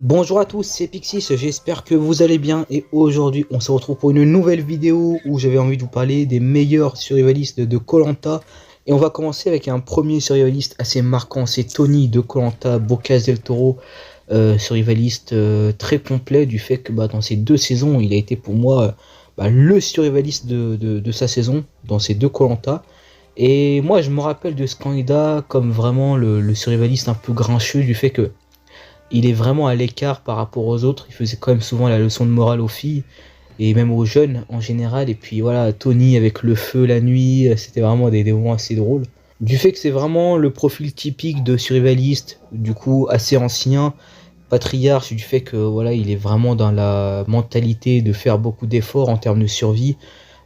Bonjour à tous, c'est Pixis, j'espère que vous allez bien et aujourd'hui on se retrouve pour une nouvelle vidéo où j'avais envie de vous parler des meilleurs survivalistes de koh et on va commencer avec un premier survivaliste assez marquant, c'est Tony de koh Bocas del Toro, survivaliste très complet du fait que dans ces deux saisons il a été pour moi le survivaliste de sa saison dans ces deux koh. Et moi je me rappelle de ce candidat comme vraiment le survivaliste un peu grincheux du fait que il est vraiment à l'écart par rapport aux autres. Il faisait quand même souvent la leçon de morale aux filles et même aux jeunes en général. Et puis voilà, Tony avec le feu la nuit, c'était vraiment des moments assez drôles. Du fait que c'est vraiment le profil typique de survivaliste, du coup assez ancien, patriarche, du fait que voilà, il est vraiment dans la mentalité de faire beaucoup d'efforts en termes de survie,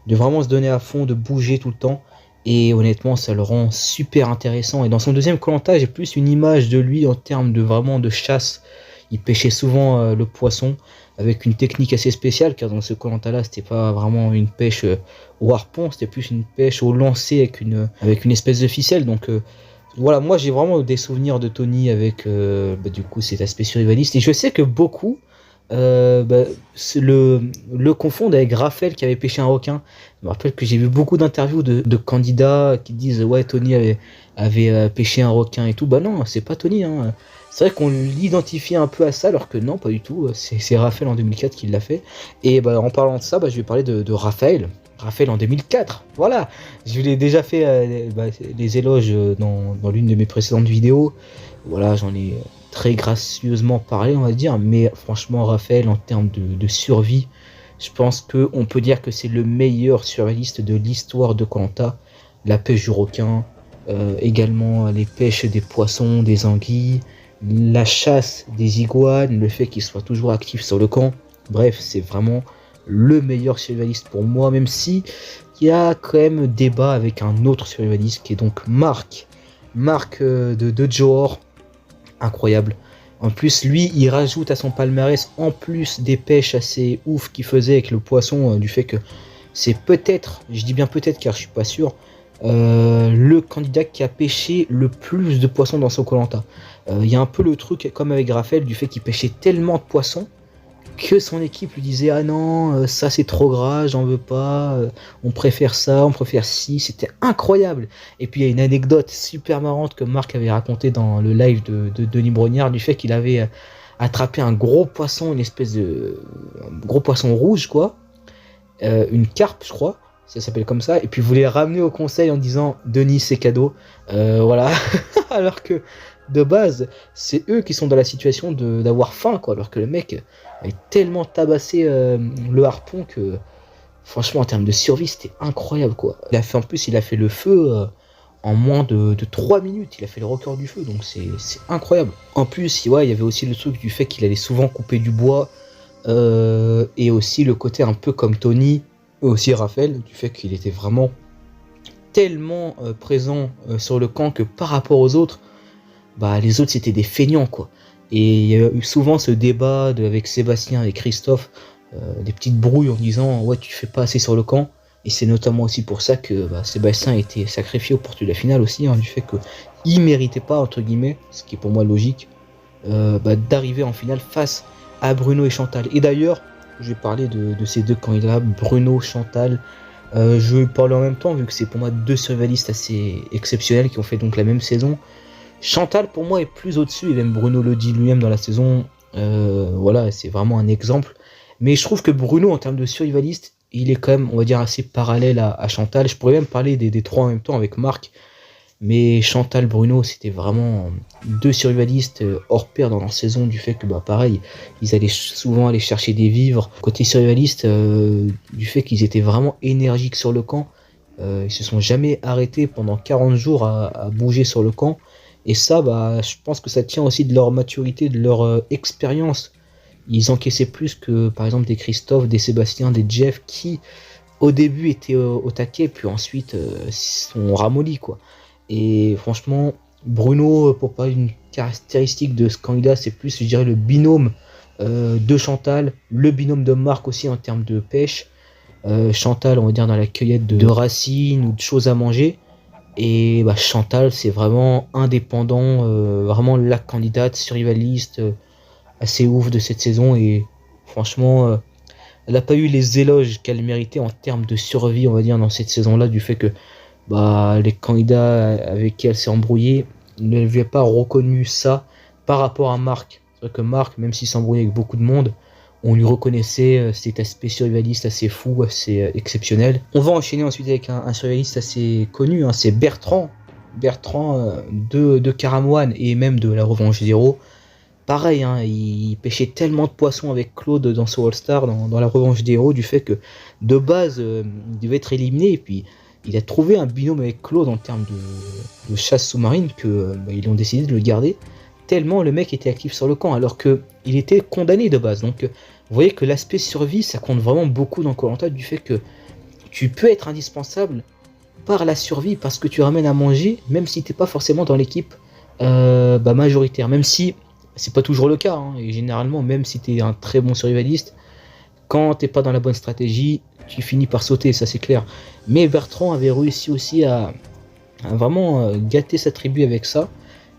de vraiment se donner à fond, de bouger tout le temps. Et honnêtement, ça le rend super intéressant. Et dans son deuxième koh j'ai plus une image de lui en termes de vraiment de chasse. Il pêchait souvent le poisson avec une technique assez spéciale, car dans ce koh là, c'était pas vraiment une pêche au harpon, c'était plus une pêche au lancer avec une espèce de ficelle. Donc voilà, moi j'ai vraiment des souvenirs de Tony avec du coup cet aspect survivaliste. Et je sais que beaucoup le confondent avec Raphaël qui avait pêché un requin. Je me rappelle que j'ai vu beaucoup d'interviews de candidats qui disent ouais Tony avait pêché un requin et tout. Bah non, c'est pas Tony, hein. C'est vrai qu'on l'identifie un peu à ça alors que non, pas du tout. C'est Raphaël en 2004 qui l'a fait. Et en parlant de ça, je vais parler de Raphaël. Raphaël en 2004, voilà. Je l'ai déjà fait les éloges dans l'une de mes précédentes vidéos. Voilà, j'en ai très gracieusement parlé, on va dire. Mais franchement, Raphaël, en termes de survie, je pense qu'on peut dire que c'est le meilleur survivaliste de l'histoire de koh. La pêche du requin, également les pêches des poissons, des anguilles, la chasse des iguanes, le fait qu'il soit toujours actif sur le camp. Bref, c'est vraiment le meilleur survivaliste pour moi, même si il y a quand même débat avec un autre survivaliste qui est donc Marc. Marc de Johor, incroyable. En plus, lui, il rajoute à son palmarès, en plus des pêches assez ouf qu'il faisait avec le poisson, du fait que c'est peut-être, je dis bien peut-être car je suis pas sûr, le candidat qui a pêché le plus de poissons dans son koh. Il y a un peu le truc comme avec Raphaël, du fait qu'il pêchait tellement de poissons que son équipe lui disait ah non, ça c'est trop gras, j'en veux pas, on préfère ça, on préfère ci, c'était incroyable. Et puis il y a une anecdote super marrante que Marc avait raconté dans le live de Denis Brognard, du fait qu'il avait attrapé un gros poisson, une espèce de gros poisson rouge quoi, une carpe je crois, ça s'appelle comme ça, et puis voulait ramener au conseil en disant Denis c'est cadeau, voilà, alors que de base c'est eux qui sont dans la situation d'avoir faim quoi, alors que le mec a tellement tabassé le harpon que franchement en termes de survie c'était incroyable quoi. Il a fait en plus il a fait le feu en moins de 3 minutes, il a fait le record du feu, donc c'est incroyable. En plus ouais, il y avait aussi le truc du fait qu'il allait souvent couper du bois, et aussi le côté un peu comme Tony, aussi Raphaël, du fait qu'il était vraiment tellement présent sur le camp que par rapport aux autres, les autres c'était des feignants quoi. Et il y a eu souvent ce débat avec Sébastien et Christophe, des petites brouilles en disant ouais tu fais pas assez sur le camp. Et c'est notamment aussi pour ça que Sébastien a été sacrifié au portrait de la finale aussi, hein, du fait qu'il méritait pas entre guillemets, ce qui est pour moi logique, d'arriver en finale face à Bruno et Chantal. Et d'ailleurs, je vais parler de ces deux candidats, Bruno, Chantal. Je vais parler en même temps vu que c'est pour moi deux survivalistes assez exceptionnels qui ont fait donc la même saison. Chantal pour moi est plus au-dessus, et même Bruno le dit lui-même dans la saison, voilà, c'est vraiment un exemple. Mais je trouve que Bruno en termes de survivaliste, il est quand même, on va dire, assez parallèle à Chantal. Je pourrais même parler des trois en même temps avec Marc. Mais Chantal, Bruno, c'était vraiment deux survivalistes hors pair dans leur saison, du fait que pareil, ils allaient souvent aller chercher des vivres. Côté survivaliste, du fait qu'ils étaient vraiment énergiques sur le camp, ils se sont jamais arrêtés pendant 40 jours à bouger sur le camp. Et ça, je pense que ça tient aussi de leur maturité, de leur expérience. Ils encaissaient plus que, par exemple, des Christophe, des Sébastien, des Jeff, qui, au début, étaient au taquet, puis ensuite, sont ramollis, quoi. Et franchement, Bruno, pour parler d'une caractéristique de ce candidat, c'est plus, je dirais, le binôme de Chantal, le binôme de Marc aussi en termes de pêche. Chantal, on va dire, dans la cueillette de racines ou de choses à manger. Et Chantal, c'est vraiment indépendant, vraiment la candidate survivaliste, assez ouf de cette saison et franchement, elle n'a pas eu les éloges qu'elle méritait en termes de survie, on va dire, dans cette saison-là, du fait que les candidats avec qui elle s'est embrouillée ne lui avaient pas reconnu ça par rapport à Marc. C'est vrai que Marc, même s'il s'embrouillait avec beaucoup de monde, on lui reconnaissait cet aspect survivaliste assez fou, assez exceptionnel. On va enchaîner ensuite avec un survivaliste assez connu, hein, c'est Bertrand. Bertrand de Caramoine et même de la Revanche Zéro. Pareil, hein, il pêchait tellement de poissons avec Claude dans ce All-Star, dans la Revanche des Héros, du fait que de base, il devait être éliminé. Et puis, il a trouvé un binôme avec Claude en termes de chasse sous-marine que ils ont décidé de le garder. Tellement le mec était actif sur le camp, alors qu'il était condamné de base. Donc, vous voyez que l'aspect survie, ça compte vraiment beaucoup dans Koh-Lanta, du fait que tu peux être indispensable par la survie, parce que tu ramènes à manger, même si t'es pas forcément dans l'équipe majoritaire. Même si c'est pas toujours le cas, hein, et généralement, même si tu es un très bon survivaliste, quand t'es pas dans la bonne stratégie, tu finis par sauter, ça c'est clair. Mais Bertrand avait réussi aussi à vraiment gâter sa tribu avec ça.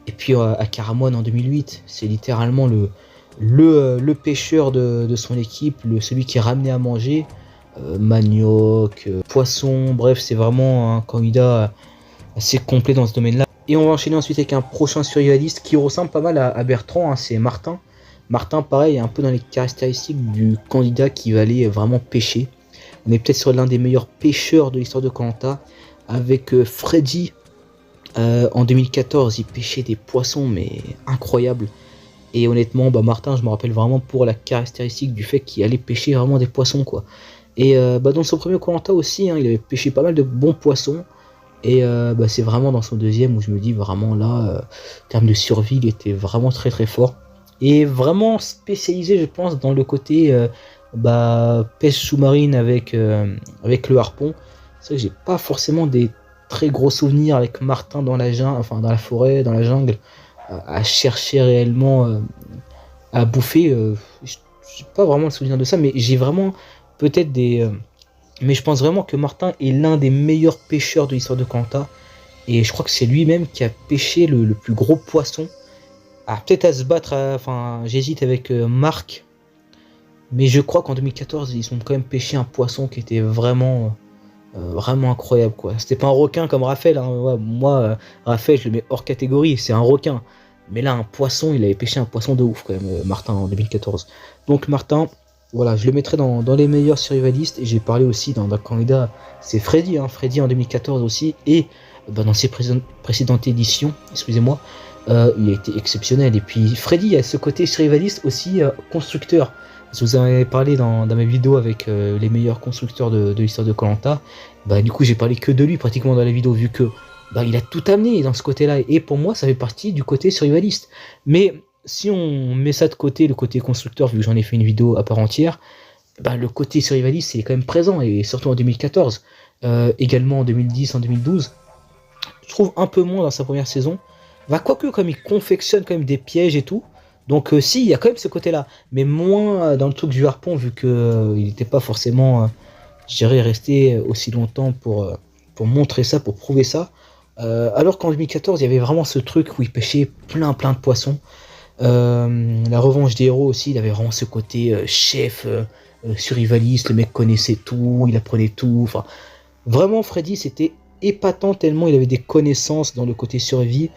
Et puis à Caramoine en 2008, c'est littéralement le pêcheur de son équipe, celui qui ramenait à manger, manioc, poisson, bref, c'est vraiment un candidat assez complet dans ce domaine-là. Et on va enchaîner ensuite avec un prochain survivaliste qui ressemble pas mal à Bertrand, hein, c'est Martin. Martin, pareil, est un peu dans les caractéristiques du candidat qui va aller vraiment pêcher. On est peut-être sur l'un des meilleurs pêcheurs de l'histoire de Koh-Lanta. Avec Freddy, en 2014, il pêchait des poissons, mais incroyables. Et honnêtement, Martin, je me rappelle vraiment pour la caractéristique du fait qu'il allait pêcher vraiment des poissons, quoi. Et dans son premier Koh-Lanta aussi, hein, il avait pêché pas mal de bons poissons. Et c'est vraiment dans son deuxième où je me dis vraiment là, en termes de survie, il était vraiment très très fort. Et vraiment spécialisé, je pense, dans le côté pêche sous-marine avec le harpon. C'est vrai que j'ai pas forcément des très gros souvenirs avec Martin dans la jungle, enfin dans la forêt, dans la jungle, à chercher réellement à bouffer. J'ai pas vraiment le souvenir de ça, mais j'ai vraiment peut-être des... mais je pense vraiment que Martin est l'un des meilleurs pêcheurs de l'histoire de Koh-Lanta. Et je crois que c'est lui-même qui a pêché le plus gros poisson. Ah, peut-être à se battre, j'hésite avec Marc. Mais je crois qu'en 2014, ils ont quand même pêché un poisson qui était vraiment incroyable, quoi. C'était pas un requin comme Raphaël, hein. Ouais, moi, Raphaël, je le mets hors catégorie, c'est un requin. Mais là, un poisson, il avait pêché un poisson de ouf, quand même, Martin, en 2014. Donc, Martin, voilà, je le mettrai dans les meilleurs survivalistes. Et j'ai parlé aussi d'un candidat, c'est Freddy, hein, Freddy en 2014 aussi. Et dans ses précédentes éditions, excusez-moi, il a été exceptionnel. Et puis Freddy a ce côté survivaliste aussi constructeur. Je vous en avais parlé dans mes vidéos avec les meilleurs constructeurs de l'histoire de Koh-Lanta. Du coup, j'ai parlé que de lui pratiquement dans la vidéo, vu que il a tout amené dans ce côté-là. Et pour moi, ça fait partie du côté survivaliste. Mais si on met ça de côté, le côté constructeur, vu que j'en ai fait une vidéo à part entière, le côté survivaliste c'est quand même présent, et surtout en 2014, également en 2010, en 2012. Je trouve un peu moins dans sa première saison. Quoique, comme il confectionne quand même des pièges et tout. Donc si, il y a quand même ce côté-là. Mais moins dans le truc du harpon, vu qu'il n'était pas forcément, je dirais, resté aussi longtemps pour montrer ça, pour prouver ça. Alors qu'en 2014, il y avait vraiment ce truc où il pêchait plein de poissons. La Revanche des Héros aussi, il avait vraiment ce côté chef, survivaliste, le mec connaissait tout, il apprenait tout. Enfin, vraiment, Freddy, c'était épatant tellement il avait des connaissances dans le côté survie.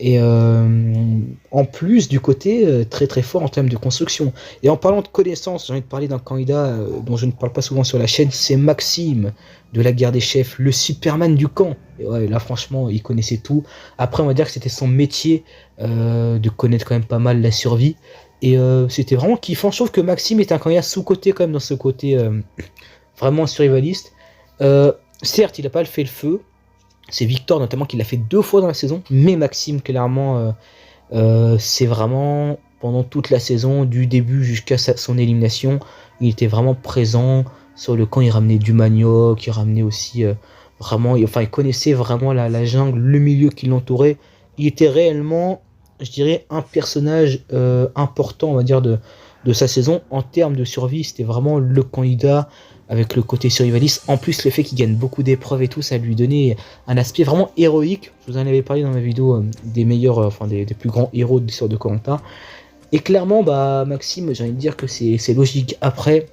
Et en plus du côté très très fort en termes de construction. Et en parlant de connaissances, j'ai envie de parler d'un candidat dont je ne parle pas souvent sur la chaîne, c'est Maxime de la guerre des chefs, le Superman du camp. Et ouais, là franchement, il connaissait tout. Après, on va dire que c'était son métier de connaître quand même pas mal la survie. Et c'était vraiment kiffant. Je trouve que Maxime est un candidat sous-côté quand même dans ce côté vraiment survivaliste. Certes, il n'a pas fait le feu. C'est Victor notamment qui l'a fait 2 fois dans la saison, mais Maxime clairement c'est vraiment pendant toute la saison, du début jusqu'à son élimination, il était vraiment présent sur le camp, il ramenait du manioc, il ramenait aussi vraiment, il connaissait vraiment la jungle, le milieu qui l'entourait, il était réellement, je dirais, un personnage important, on va dire, de sa saison. En termes de survie, c'était vraiment le candidat avec le côté survivaliste. En plus, le fait qu'il gagne beaucoup d'épreuves et tout, ça lui donnait un aspect vraiment héroïque. Je vous en avais parlé dans ma vidéo des meilleurs, des plus grands héros de l'histoire de Koh-Lanta. Et clairement, bah Maxime, j'ai envie de dire que c'est logique. Après,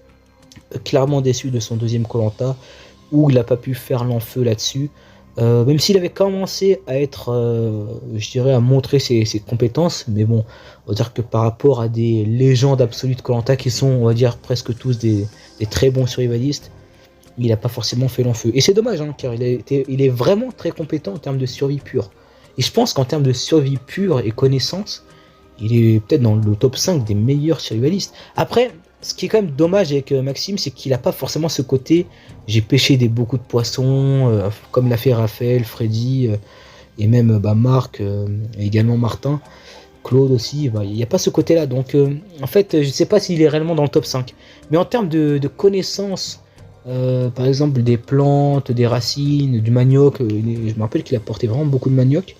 clairement déçu de son deuxième koh où il n'a pas pu faire l'enfeu là-dessus. Même s'il avait commencé à être, je dirais, à montrer ses compétences, mais bon, on va dire que par rapport à des légendes absolues de koh qui sont, on va dire, presque tous des très bons survivalistes, il n'a pas forcément fait l'enfeu. Et c'est dommage, hein, car il est vraiment très compétent en termes de survie pure. Et je pense qu'en termes de survie pure et connaissance, il est peut-être dans le top 5 des meilleurs survivalistes. Après, ce qui est quand même dommage avec Maxime, c'est qu'il n'a pas forcément ce côté j'ai pêché beaucoup de poissons, comme l'a fait Raphaël, Freddy, et même Marc, et également Martin, Claude aussi. Il n'y a pas ce côté-là. Donc, en fait, je ne sais pas s'il est réellement dans le top 5. Mais en termes de connaissances, par exemple des plantes, des racines, du manioc, je me rappelle qu'il a porté vraiment beaucoup de manioc.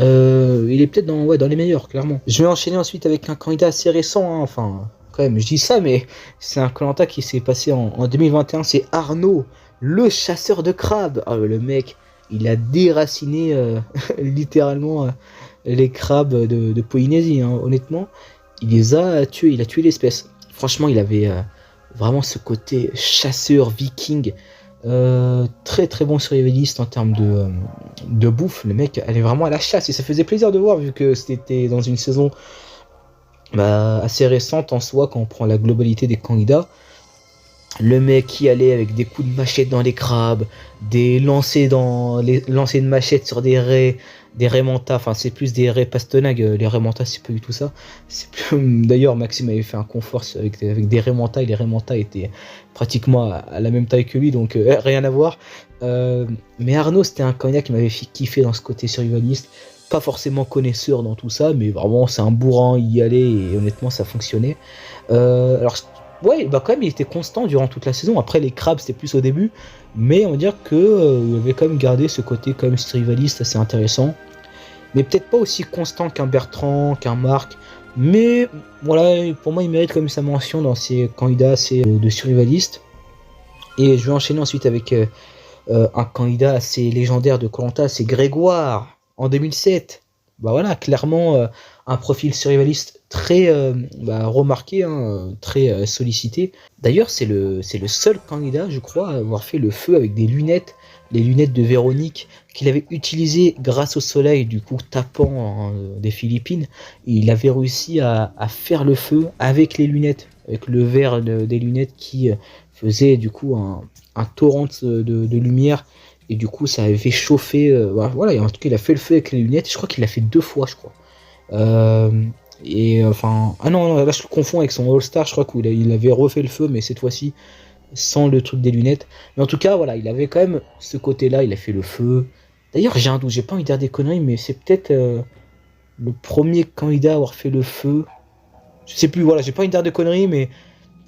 Il est peut-être dans les meilleurs, clairement. Je vais enchaîner ensuite avec un candidat assez récent, hein, enfin, quand même, je dis ça, mais c'est un Koh-Lanta qui s'est passé en 2021, c'est Arnaud, le chasseur de crabes. Ah, le mec, il a déraciné littéralement les crabes de Polynésie, hein, honnêtement. Il les a tués, il a tué l'espèce. Franchement, il avait vraiment ce côté chasseur viking. Très très bon survivaliste en termes de bouffe. Le mec allait vraiment à la chasse et ça faisait plaisir de voir vu que c'était dans une saison assez récente en soi quand on prend la globalité des candidats. Le mec qui allait avec des coups de machette dans les crabes, des lancers de machette sur des raies manta, enfin c'est plus des raies pastenagues, les raies manta c'est pas du tout ça. D'ailleurs Maxime avait fait un confort avec des raies manta et les raies manta étaient pratiquement à la même taille que lui, donc rien à voir. Mais Arnaud c'était un candidat qui m'avait fait kiffer dans ce côté survivaliste, pas forcément connaisseur dans tout ça, mais vraiment c'est un bourrin, il y allait et honnêtement ça fonctionnait. Alors ouais, quand même, il était constant durant toute la saison. Après, les crabes, c'était plus au début. Mais on va dire qu'il avait quand même gardé ce côté quand même survivaliste assez intéressant. Mais peut-être pas aussi constant qu'un Bertrand, qu'un Marc. Mais voilà, pour moi, il mérite quand même sa mention dans ces candidats assez de survivalistes. Et je vais enchaîner ensuite avec un candidat assez légendaire de Koh-Lanta, c'est Grégoire, en 2007. Bah voilà, clairement un profil survivaliste très remarqué, hein, très sollicité. D'ailleurs, c'est le seul candidat, je crois, à avoir fait le feu avec des lunettes, les lunettes de Véronique, qu'il avait utilisées grâce au soleil, du coup tapant des Philippines. Il avait réussi à faire le feu avec les lunettes, avec le verre des lunettes qui faisait du coup un torrent de lumière. Et du coup, ça avait fait chauffer. Voilà, en tout cas, il a fait le feu avec les lunettes. Je crois qu'il l'a fait 2 fois, je crois. Ah non, là je le confonds avec son All-Star. Je crois qu'il avait refait le feu, mais cette fois-ci sans le truc des lunettes. Mais en tout cas, voilà, il avait quand même ce côté-là. Il a fait le feu. D'ailleurs, j'ai un doute. J'ai pas envie de dire des conneries, mais c'est peut-être le premier candidat à avoir fait le feu. Je sais plus. Voilà, j'ai pas envie de dire des conneries, mais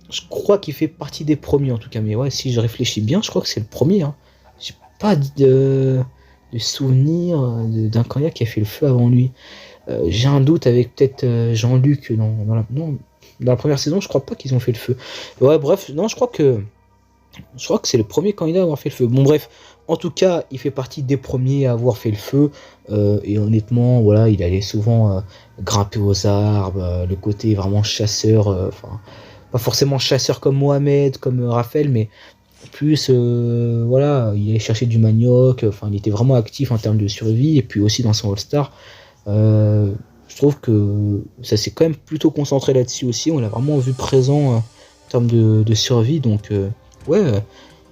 je crois qu'il fait partie des premiers en tout cas. Mais ouais, si je réfléchis bien, je crois que c'est le premier. Hein. J'ai pas de souvenir d'un candidat qui a fait le feu avant lui. J'ai un doute avec peut-être Jean-Luc dans la première saison, je crois pas qu'ils ont fait le feu. Ouais, bref, non, je crois que c'est le premier candidat à avoir fait le feu. Bon, bref, en tout cas, il fait partie des premiers à avoir fait le feu. Et honnêtement, voilà, il allait souvent grimper aux arbres, le côté vraiment chasseur, pas forcément chasseur comme Mohamed, comme Raphaël, mais plus voilà, il allait chercher du manioc, il était vraiment actif en termes de survie, et puis aussi dans son All-Star. Je trouve que ça s'est quand même plutôt concentré là-dessus aussi, on l'a vraiment vu présent en termes de survie, donc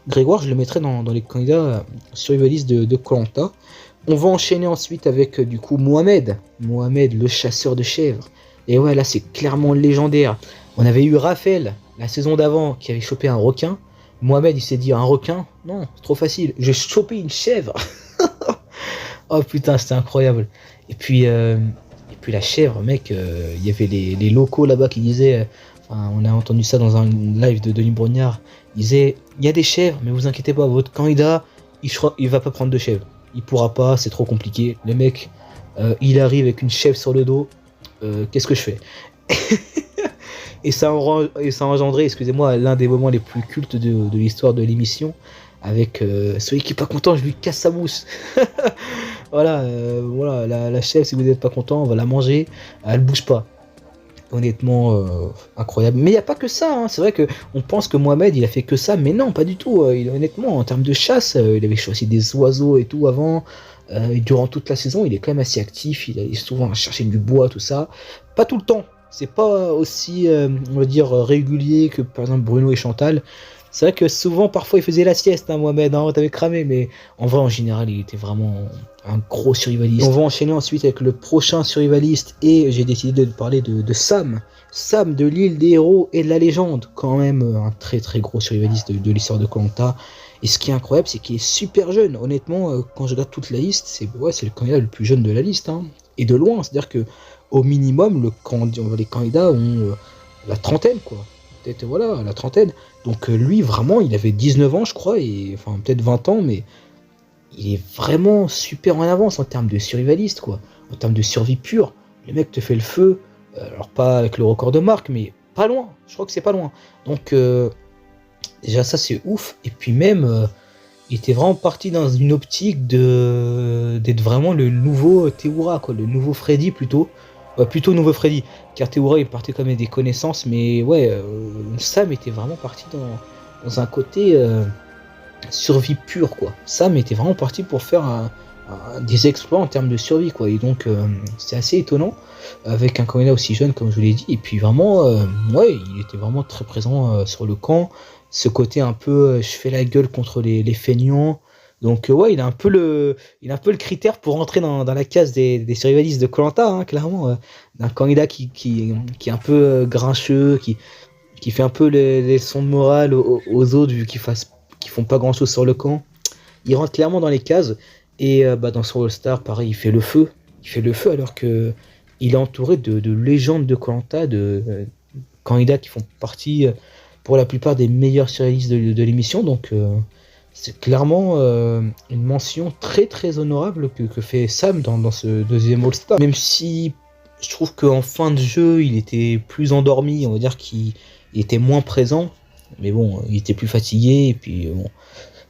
Grégoire je le mettrais dans les candidats survivalistes de Koh-Lanta. On va enchaîner ensuite avec du coup Mohamed, le chasseur de chèvres, et ouais là c'est clairement légendaire. On avait eu Raphaël la saison d'avant qui avait chopé un requin. Mohamed il s'est dit un requin, non c'est trop facile, j'ai chopé une chèvre. Oh putain c'était incroyable. Et puis la chèvre mec, il y avait les locaux là-bas qui disaient, on a entendu ça dans un live de Denis Brognard, ils disaient il y a des chèvres mais vous inquiétez pas, votre candidat il va pas prendre de chèvre, il pourra pas, c'est trop compliqué. Le mec il arrive avec une chèvre sur le dos, qu'est-ce que je fais? Et ça a engendré, excusez-moi, l'un des moments les plus cultes de l'histoire de l'émission, avec celui qui est pas content, je lui casse sa mousse. Voilà, la chèvre, si vous n'êtes pas content, on va la manger, elle bouge pas. honnêtement incroyable. Mais il n'y a pas que ça, hein. C'est vrai qu'on pense que Mohamed il a fait que ça, mais non, pas du tout. Honnêtement, en termes de chasse, il avait choisi des oiseaux et tout avant. Et durant toute la saison, il est quand même assez actif, il allait souvent chercher du bois, tout ça. Pas tout le temps, c'est pas aussi, on va dire, régulier que par exemple Bruno et Chantal. C'est vrai que souvent, parfois, il faisait la sieste, hein, Mohamed, hein, t'avais cramé, mais en vrai, en général, il était vraiment un gros survivaliste. On va enchaîner ensuite avec le prochain survivaliste, et j'ai décidé de parler de Sam. Sam de l'île des héros et de la légende, quand même un très très gros survivaliste de l'histoire de Koh Lanta. Et ce qui est incroyable, c'est qu'il est super jeune. Honnêtement, quand je regarde toute la liste, c'est le candidat le plus jeune de la liste, hein. Et de loin, c'est-à-dire que au minimum, les candidats ont la trentaine, quoi. Peut-être, voilà, la trentaine. Donc lui, vraiment, il avait 19 ans, je crois, et enfin peut-être 20 ans, mais il est vraiment super en avance en termes de survivaliste, quoi. En termes de survie pure. Le mec te fait le feu, alors pas avec le record de marque, mais pas loin. Je crois que c'est pas loin. Donc déjà ça c'est ouf. Et puis même, il était vraiment parti dans une optique d'être vraiment le nouveau Théoura, quoi, le nouveau Freddy plutôt. Plutôt nouveau Freddy, car Théoura il partait quand même des connaissances, mais ouais, Sam était vraiment parti dans un côté survie pure, quoi. Sam était vraiment parti pour faire des exploits en termes de survie, quoi. Et donc c'est assez étonnant avec un candidat aussi jeune comme je vous l'ai dit. Et puis vraiment, ouais, il était vraiment très présent sur le camp. Ce côté un peu, je fais la gueule contre les feignants. Donc ouais, il a un peu le critère pour rentrer dans la case des survivalistes de Koh Lanta, hein, clairement, d'un candidat qui est un peu grincheux, qui fait un peu les leçons de morale aux autres vu qu'ils font pas grand chose sur le camp. Il rentre clairement dans les cases. Et dans son All-Star, pareil, il fait le feu alors que il est entouré de légendes de Koh Lanta, de candidats qui font partie pour la plupart des meilleurs survivalistes de l'émission. Donc c'est clairement une mention très très honorable que fait Sam dans ce deuxième All-Star. Même si je trouve qu'en fin de jeu, il était plus endormi, on va dire qu'il était moins présent. Mais bon, il était plus fatigué, et puis bon,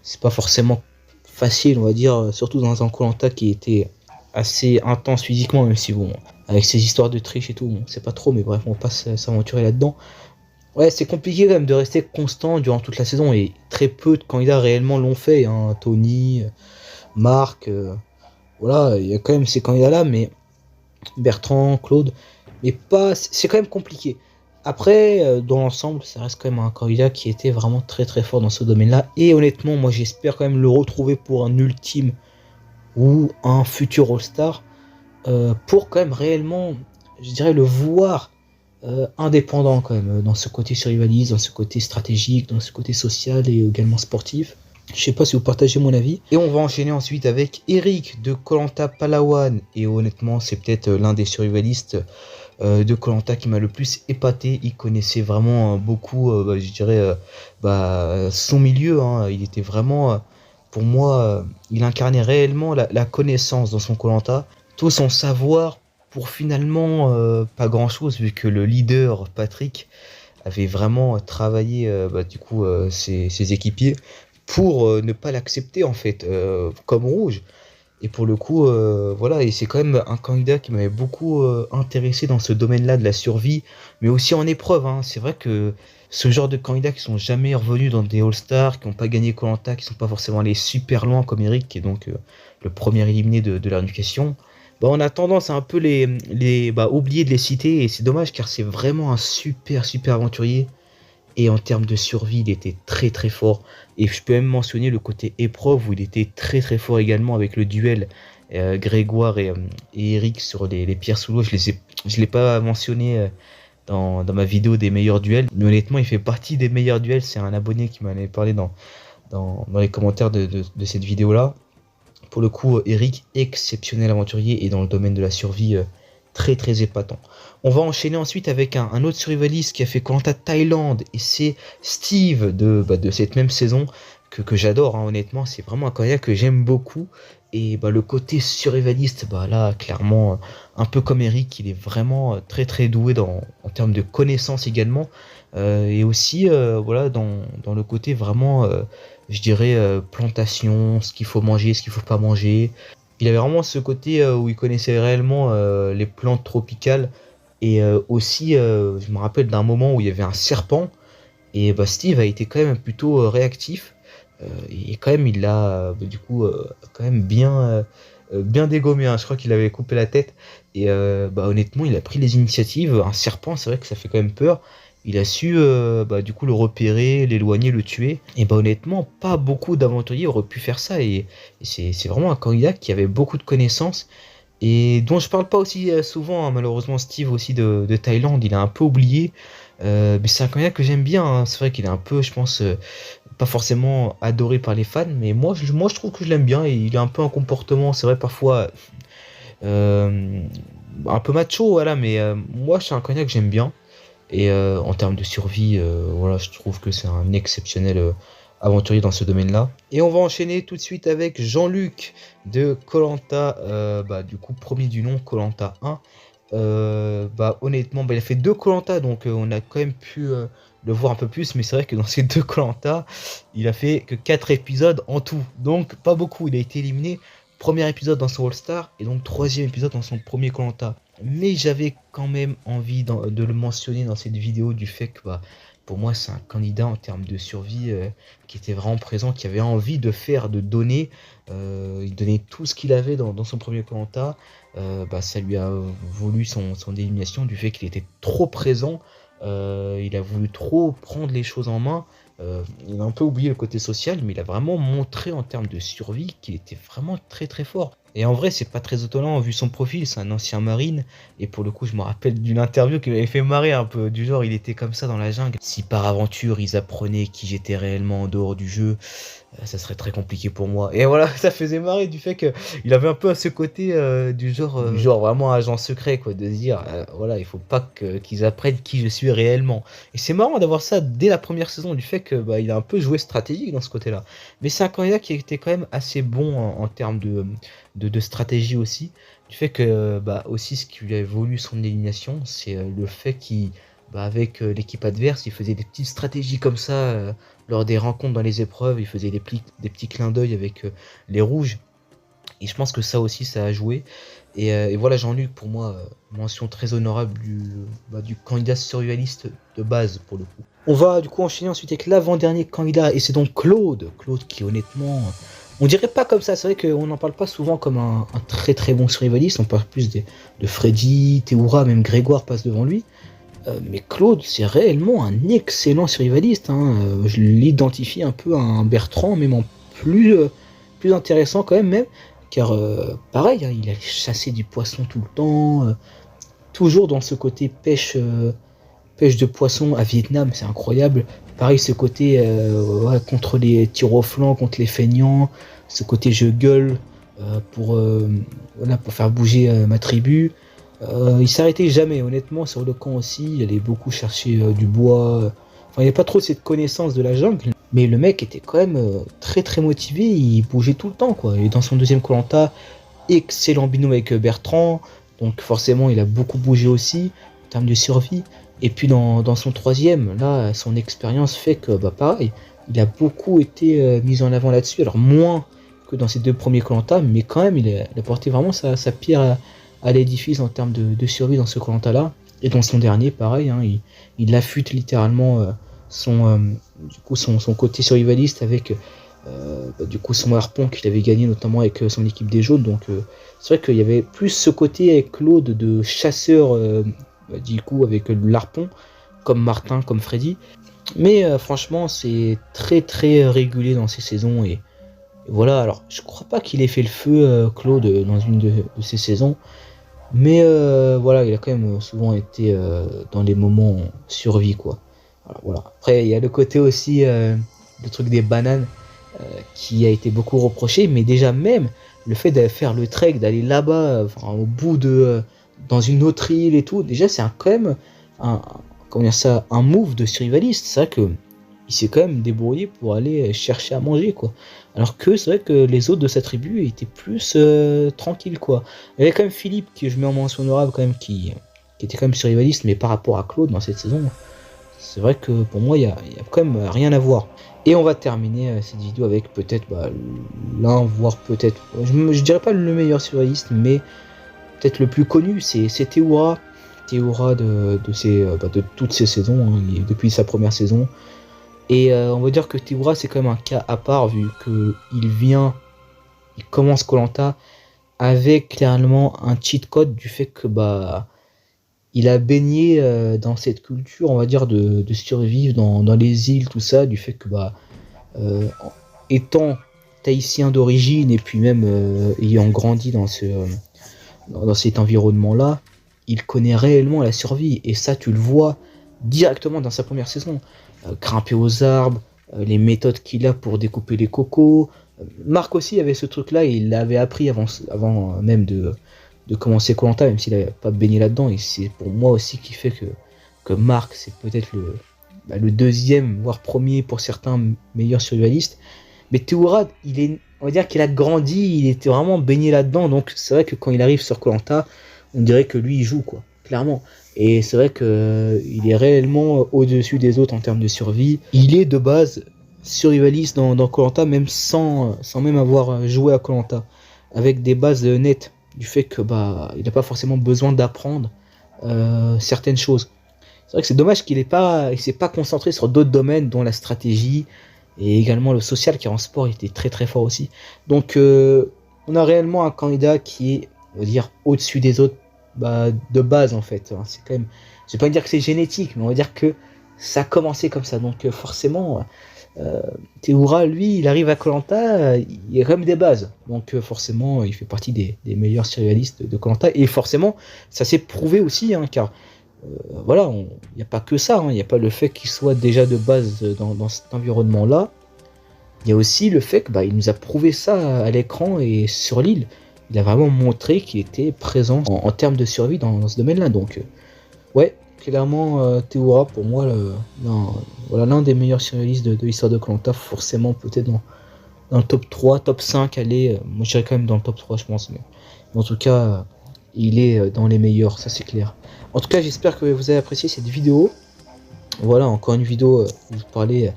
c'est pas forcément facile, on va dire, surtout dans un Koh Lanta qui était assez intense physiquement, même si bon, avec ces histoires de triche et tout, bon, c'est pas trop, mais bref, on va pas s'aventurer là-dedans. Ouais, c'est compliqué quand même de rester constant durant toute la saison, et très peu de candidats réellement l'ont fait, hein. Tony, Marc, voilà, il y a quand même ces candidats-là, mais Bertrand, Claude, mais pas, c'est quand même compliqué. Après, dans l'ensemble, ça reste quand même un candidat qui était vraiment très très fort dans ce domaine-là, et honnêtement, moi j'espère quand même le retrouver pour un ultime ou un futur All-Star, pour quand même réellement, je dirais, le voir indépendant quand même, dans ce côté survivaliste, dans ce côté stratégique, dans ce côté social et également sportif. Je sais pas si vous partagez mon avis. Et on va enchaîner ensuite avec Eric de Koh Lanta Palawan. Et honnêtement, c'est peut-être l'un des survivalistes de Koh Lanta qui m'a le plus épaté. Il connaissait vraiment beaucoup, je dirais, son milieu, hein. Il était vraiment, pour moi, il incarnait réellement la connaissance dans son Koh Lanta. Tout son savoir pour finalement pas grand chose, vu que le leader, Patrick, avait vraiment travaillé ses équipiers pour ne pas l'accepter en fait comme rouge. Et pour le coup, voilà, et c'est quand même un candidat qui m'avait beaucoup intéressé dans ce domaine-là de la survie, mais aussi en épreuve, hein. C'est vrai que ce genre de candidats qui sont jamais revenus dans des All-Stars, qui n'ont pas gagné Koh Lanta, qui sont pas forcément allés super loin comme Eric, qui est donc le premier éliminé de la réunification, on a tendance à un peu oublier de les citer, et c'est dommage car c'est vraiment un super super aventurier. Et en termes de survie, il était très très fort. Et je peux même mentionner le côté épreuve où il était très très fort également avec le duel Grégoire et Eric sur les pierres sous l'eau. Je l'ai pas mentionné dans ma vidéo des meilleurs duels. Mais honnêtement, il fait partie des meilleurs duels. C'est un abonné qui m'en avait parlé dans les commentaires de cette vidéo-là. Pour le coup, Eric, exceptionnel aventurier et dans le domaine de la survie, très très épatant. On va enchaîner ensuite avec un autre survivaliste qui a fait Koh Lanta Thaïlande, et c'est Steve de cette même saison que j'adore, hein, honnêtement. C'est vraiment un candidat que j'aime beaucoup. Et le côté survivaliste, là clairement, un peu comme Eric, il est vraiment très très doué en termes de connaissances également. Et aussi voilà, dans le côté vraiment, je dirais, plantation, ce qu'il faut manger, ce qu'il faut pas manger. Il avait vraiment ce côté où il connaissait réellement les plantes tropicales, Et aussi, je me rappelle d'un moment où il y avait un serpent, et bah, Steve a été quand même plutôt réactif. Et quand même, il l'a du coup quand même bien dégommé, hein. Je crois qu'il avait coupé la tête. Et bah, honnêtement, il a pris les initiatives. Un serpent, c'est vrai que ça fait quand même peur. Il a su bah, du coup le repérer, l'éloigner, le tuer. Et bah honnêtement, pas beaucoup d'aventuriers auraient pu faire ça. Et c'est vraiment un candidat qui avait beaucoup de connaissances et dont je parle pas aussi souvent, hein. Malheureusement, Steve aussi de Thaïlande, il est un peu oublié. Mais c'est un candidat que j'aime bien, hein. C'est vrai qu'il est un peu, je pense, pas forcément adoré par les fans, mais moi je trouve que je l'aime bien. Et il a un peu un comportement, c'est vrai, parfois euh, un peu macho, voilà, mais moi c'est un candidat que j'aime bien. Et en termes de survie, voilà, je trouve que c'est un exceptionnel aventurier dans ce domaine-là. Et on va enchaîner tout de suite avec Jean-Luc de koh bah, du coup, premier du nom, koh 1. Bah, honnêtement, bah, il a fait 2 koh donc on a quand même pu le voir un peu plus, mais c'est vrai que dans ces 2 koh il a fait que 4 épisodes en tout, donc pas beaucoup. Il a été éliminé premier épisode dans son All-Star et donc troisième épisode dans son premier koh. Mais j'avais quand même envie de le mentionner dans cette vidéo du fait que bah, pour moi c'est un candidat en termes de survie qui était vraiment présent, qui avait envie de faire, de donner. Il donnait tout ce qu'il avait dans son premier koh. Bah, ça lui a voulu son élimination du fait qu'il était trop présent. Il a voulu trop prendre les choses en main. Il a un peu oublié le côté social, mais il a vraiment montré en termes de survie qu'il était vraiment très très fort. Et en vrai, c'est pas très étonnant vu son profil, c'est un ancien marine. Et pour le coup, je me rappelle d'une interview qui m'avait fait marrer un peu. Du genre, il était comme ça dans la jungle. Si par aventure ils apprenaient qui j'étais réellement en dehors du jeu, ça serait très compliqué pour moi. Et voilà, ça faisait marrer du fait que il avait un peu à ce côté du genre vraiment agent secret, quoi, de se dire voilà, il faut pas qu'ils apprennent qui je suis réellement. Et c'est marrant d'avoir ça dès la première saison, du fait que bah, il a un peu joué stratégique dans ce côté-là. Mais c'est un candidat qui était quand même assez bon en termes de stratégie aussi. Du fait que bah, aussi ce qui lui a voulu son élimination, c'est le fait qu'il bah, avec l'équipe adverse, il faisait des petites stratégies comme ça lors des rencontres dans les épreuves, il faisait des petits clins d'œil avec les rouges. Et je pense que ça aussi, ça a joué. Et voilà, Jean-Luc, pour moi, mention très honorable du candidat survivaliste de base, pour le coup. On va du coup enchaîner ensuite avec l'avant-dernier candidat, et c'est donc Claude. Claude qui, honnêtement, on dirait pas comme ça. C'est vrai qu'on n'en parle pas souvent comme un très très bon survivaliste. On parle plus de Freddy, Théoura, même Grégoire passe devant lui. Mais Claude, c'est réellement un excellent survivaliste, hein. Je l'identifie un peu à un Bertrand, même en plus intéressant quand même, car pareil, hein, il allait chasser du poisson tout le temps, toujours dans ce côté pêche de poisson à Vietnam, c'est incroyable. Pareil, ce côté ouais, contre les tirs au flanc, contre les feignants, ce côté je gueule voilà, pour faire bouger ma tribu. Il s'arrêtait jamais, honnêtement, sur le camp aussi. Il allait beaucoup chercher du bois. Enfin, il n'y avait pas trop cette connaissance de la jungle. Mais le mec était quand même très très motivé. Il bougeait tout le temps, quoi. Et dans son deuxième koh excellent binôme avec Bertrand. Donc forcément, il a beaucoup bougé aussi en termes de survie. Et puis dans son troisième, là, son expérience fait que, bah pareil, il a beaucoup été mis en avant là-dessus. Alors moins que dans ses 2 premiers koh, mais quand même, il a porté vraiment sa pierre à l'édifice en termes de survie dans ce koh là. Et dans son dernier, pareil, hein, il affûte littéralement son côté survivaliste avec du coup son harpon qu'il avait gagné notamment avec son équipe des jaunes. Donc c'est vrai qu'il y avait plus ce côté avec Claude de chasseur du coup avec l'harpon, comme Martin, comme Freddy. Mais franchement, c'est très très régulier dans ces saisons. Et voilà, alors je crois pas qu'il ait fait le feu, Claude, dans une de ces saisons. Mais voilà, il a quand même souvent été dans les moments survie, quoi. Alors, voilà. Après, il y a le côté aussi, le truc des bananes, qui a été beaucoup reproché. Mais déjà même, le fait de faire le trek, d'aller là-bas, enfin, au bout dans une autre île et tout, déjà c'est quand même comment dire ça, un move de survivaliste. C'est vrai que il s'est quand même débrouillé pour aller chercher à manger, quoi. Alors que c'est vrai que les autres de sa tribu étaient plus tranquilles, quoi. Il y avait quand même Philippe, que je mets en mention honorable, quand même, qui était quand même survivaliste, mais par rapport à Claude dans cette saison, c'est vrai que pour moi, il y a quand même rien à voir. Et on va terminer cette vidéo avec peut-être l'un, voire peut-être, je dirais pas le meilleur survivaliste, mais peut-être le plus connu, c'est Théoura. Théoura de toutes ces saisons, hein, depuis sa première saison. Et on va dire que Théoura c'est quand même un cas à part vu que il commence koh avec littéralement un cheat code du fait que il a baigné dans cette culture, on va dire, de survivre dans les îles, tout ça, du fait que euh, étant tahitien d'origine et puis même ayant grandi dans cet environnement-là, il connaît réellement la survie. Et ça, tu le vois directement dans sa première saison. Grimper aux arbres, les méthodes qu'il a pour découper les cocos. Marc aussi avait ce truc-là, et il l'avait appris avant même de commencer koh, même s'il n'avait pas baigné là-dedans. Et c'est pour moi aussi qui fait que Marc, c'est peut-être le deuxième, voire premier pour certains meilleurs survivalistes. Mais Théoura, on va dire qu'il a grandi, il était vraiment baigné là-dedans. Donc c'est vrai que quand il arrive sur koh, on dirait que lui, il joue, quoi, clairement. Et c'est vrai qu'il est réellement au-dessus des autres en termes de survie. Il est de base survivaliste dans koh, même sans même avoir joué à koh, avec des bases nettes, du fait que il n'a pas forcément besoin d'apprendre certaines choses. C'est vrai que c'est dommage qu'il s'est pas concentré sur d'autres domaines, dont la stratégie et également le social, car en sport il était très très fort aussi. Donc on a réellement un candidat qui est, on va dire, au-dessus des autres, de base en fait. C'est quand même, je vais pas dire que c'est génétique, mais on va dire que ça a commencé comme ça. Donc forcément, Théoura, lui, il arrive à koh, il a quand même des bases. Donc forcément, il fait partie des meilleurs survivalistes de koh, et forcément, ça s'est prouvé aussi, hein, car voilà, il n'y a pas que ça, il n'y a pas le fait qu'il soit déjà de base dans cet environnement-là. Il y a aussi le fait qu'il nous a prouvé ça à l'écran et sur l'île. Il a vraiment montré qu'il était présent en termes de survie dans ce domaine-là. Donc, ouais, clairement, Théoura, pour moi, l'un des meilleurs survivalistes de l'histoire de koh, forcément, peut-être dans le top 3, top 5, allez, moi je dirais quand même dans le top 3, je pense. Mais en tout cas, il est dans les meilleurs, ça c'est clair. En tout cas, j'espère que vous avez apprécié cette vidéo. Voilà, encore une vidéo où je parlais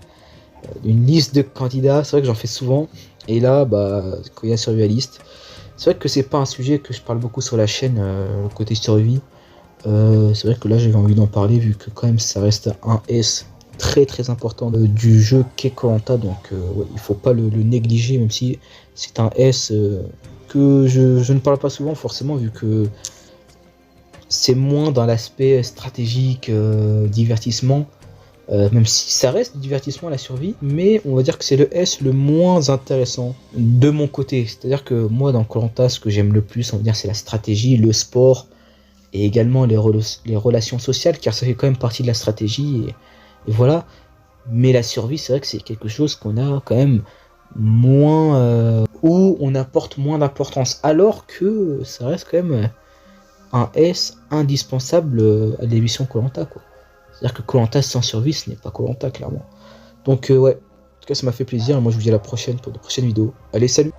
d'une liste de candidats. C'est vrai que j'en fais souvent. Et là, quand il y a survivaliste, c'est vrai que c'est pas un sujet que je parle beaucoup sur la chaîne, le côté survie. C'est vrai que là, j'avais envie d'en parler, vu que quand même, ça reste un S très très important du jeu qu'est koh. Donc, ouais, il faut pas le négliger, même si c'est un S que je ne parle pas souvent, forcément, vu que c'est moins dans l'aspect stratégique, divertissement, même si ça reste divertissement la survie, mais on va dire que c'est le S le moins intéressant de mon côté. C'est-à-dire que moi dans koh, ce que j'aime le plus, on va dire, c'est la stratégie, le sport, et également les relations sociales, car ça fait quand même partie de la stratégie, et voilà. Mais la survie, c'est vrai que c'est quelque chose qu'on a quand même moins, où on apporte moins d'importance, alors que ça reste quand même un S indispensable à l'émission koh, quoi. C'est-à-dire que koh sans survie, ce n'est pas koh, clairement. Donc ouais, en tout cas ça m'a fait plaisir, et moi je vous dis à la prochaine pour de prochaines vidéos. Allez, salut!